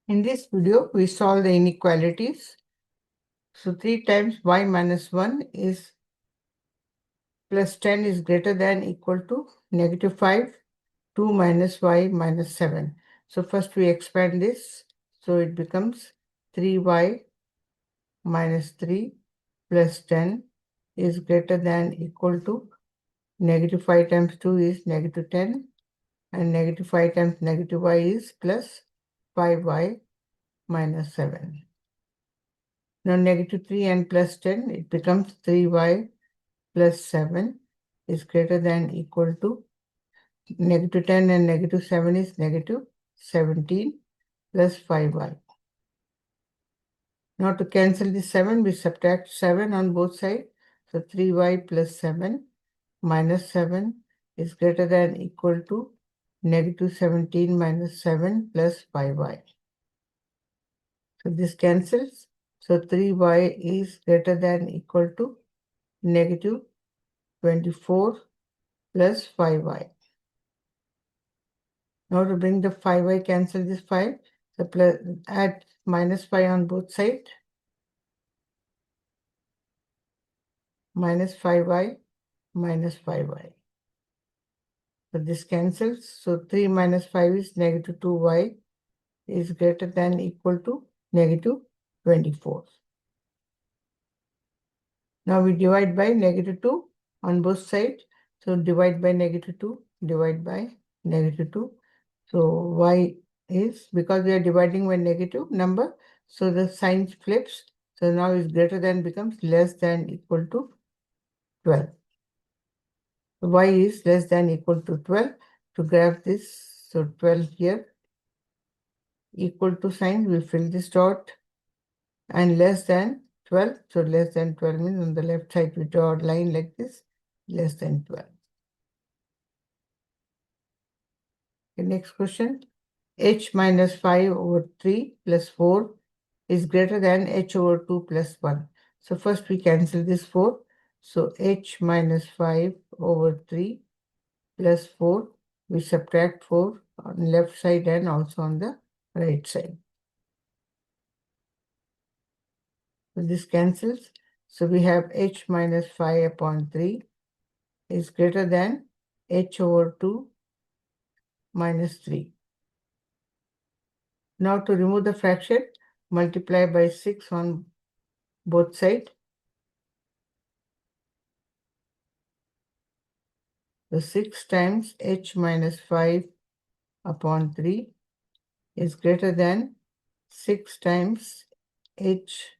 In this video, we solve the inequalities. So 3 times y minus 1 is plus 10 is greater than equal to negative 5, 2 minus y minus 7. So first we expand this. So it becomes 3y minus 3 plus 10 is greater than equal to negative 5 times 2 is negative 10 and negative 5 times negative y is plus 5y minus 7. Now negative 3 and plus 10, it becomes 3y plus 7 is greater than equal to negative 10 and negative 7 is negative 17 plus 5y. Now to cancel the 7, we subtract 7 on both sides. So 3y plus 7 minus 7 is greater than equal to negative 17 minus 7 plus 5y. So this cancels. So 3y is greater than equal to negative 24 plus 5y. Now to bring the 5y, cancel this 5. So plus, add minus 5 on both sides. Minus 5y minus 5y. So this cancels. So 3 minus 5 is negative 2y is greater than equal to negative 24. Now we divide by negative 2 on both sides. So divide by negative 2, divide by negative 2. So y is, because we are dividing by negative number, so the sign flips. So now is greater than becomes less than equal to 12. Y is less than equal to 12. To graph this, so 12 here, equal to sign, we fill this dot, and less than 12. So less than 12 means on the left side we draw a line like this, less than 12. Okay, next question. H minus 5 over 3 plus 4 is greater than h over 2 plus 1. So first we cancel this 4. So h minus 5 over 3 plus 4, we subtract 4 on left side and also on the right side. So this cancels. So we have h minus 5 upon 3 is greater than h over 2 minus 3. Now to remove the fraction, multiply by 6 on both sides. So 6 times h minus 5 upon 3 is greater than 6 times h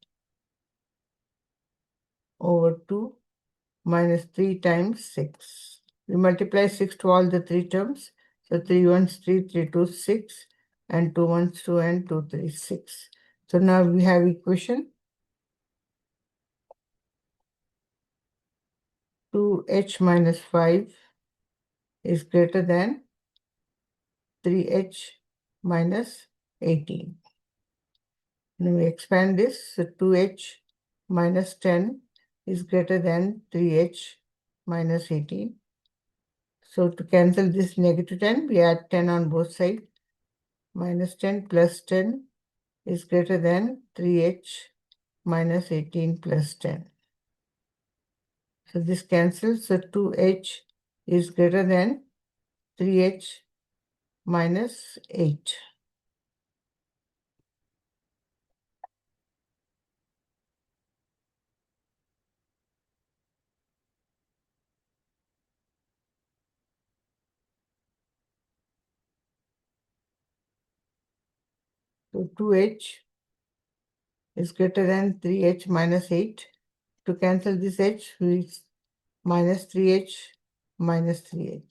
over 2 minus 3 times 6. We multiply 6 to all the 3 terms. So 3 ones 3, 3 2s 6, and 2 ones 2, and 2 3 6. So now we have equation 2h minus 5 is greater than 3h minus 18. Now we expand this. So 2h minus 10 is greater than 3h minus 18. So to cancel this negative 10, we add 10 on both sides. Minus 10 plus 10 is greater than 3h minus 18 plus 10. So this cancels. So 2h is greater than 3h minus 8. So 2h is greater than 3h minus 8. To cancel this h, we minus 3h minus 3h.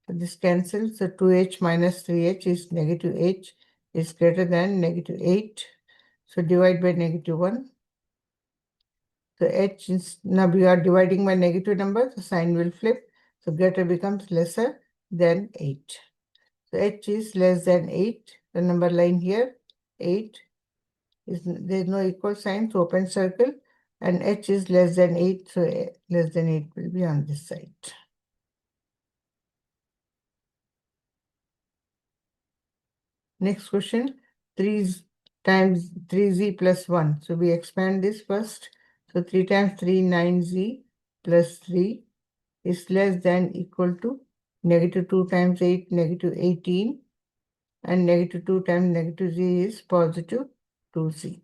So this cancels. So 2h minus 3h is negative h is greater than negative 8. So divide by negative 1. So h is, now we are dividing by negative number, the sign will flip. So greater becomes lesser than 8. So h is less than 8. The number line here, 8. There is no equal sign, so open circle. And h is less than 8, so less than 8 will be on this side. Next question. 3 times 3z plus 1. So we expand this first. So 3 times 3, 9z plus 3 is less than equal to negative 2 times 8, negative 18. And negative 2 times negative z is positive 2z.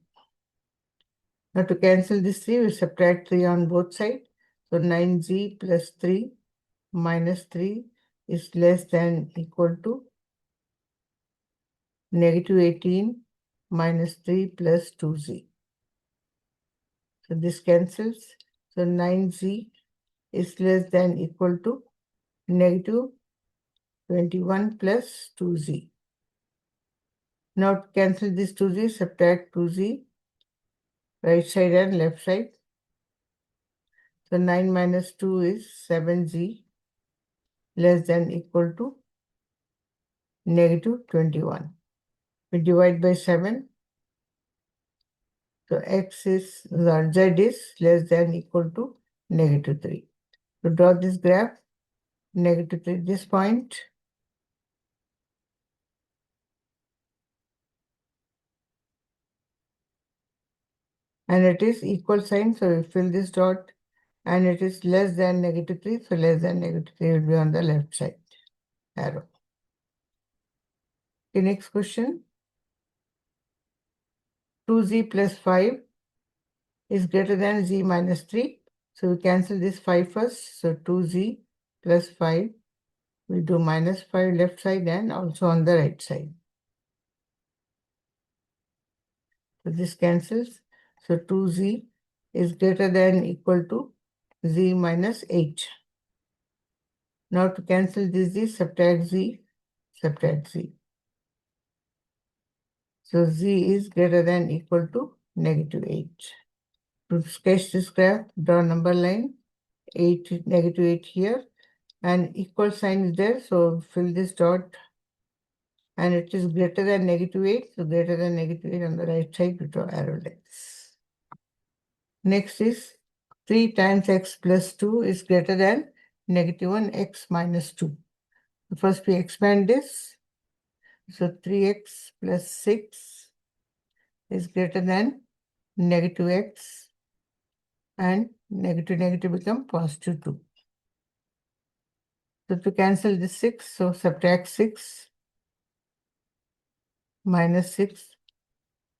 Now to cancel this 3, we subtract 3 on both sides. So 9z plus 3 minus 3 is less than equal to negative 18 minus 3 plus 2z. So this cancels. So 9z is less than equal to negative 21 plus 2z. Now to cancel this 2z, subtract 2z, right side and left side. So 9 minus 2 is 7z less than equal to negative 21. We divide by 7. So z is less than equal to negative 3. To draw this graph, negative 3 this point. And it is equal sign, so we fill this dot. And it is less than negative 3, so less than negative 3 will be on the left side arrow. The next question. 2z plus 5 is greater than z minus 3. So we cancel this 5 first. So 2z plus 5. We do minus 5 left side and also on the right side. So this cancels. So 2z is greater than equal to z minus 8. Now to cancel this z, subtract z, subtract z. So z is greater than equal to negative 8. To sketch this graph, draw number line, 8, negative 8 here, and equal sign is there, so fill this dot, and it is greater than negative 8, so greater than negative 8 on the right side, we draw arrow like this. Next is 3 times x plus 2 is greater than negative 1 x minus 2. First we expand this, so 3x plus 6 is greater than negative x, and negative negative become positive 2. So to cancel this 6, so subtract 6 minus 6,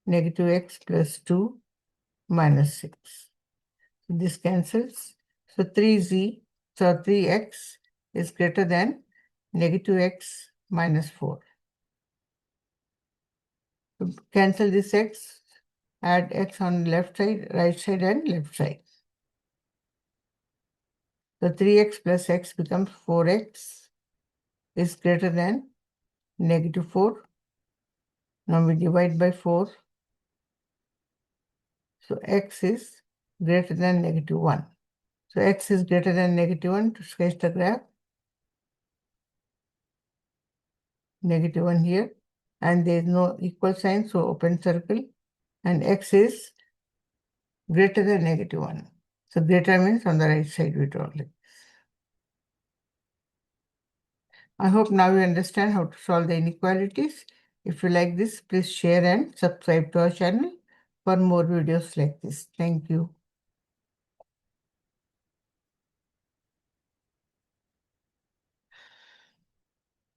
negative x plus 2 minus 6. So this cancels. So 3z, so 3x is greater than negative x minus 4. So cancel this x, add x on left side, right side and left side. So 3x plus x becomes 4x is greater than negative 4. Now we divide by 4. So x is greater than negative 1. So x is greater than negative 1. To sketch the graph, negative 1 here. And there is no equal sign, so open circle. And x is greater than negative 1. So greater means on the right side we draw like this. I hope now you understand how to solve the inequalities. If you like this, please share and subscribe to our channel for more videos like this. Thank you.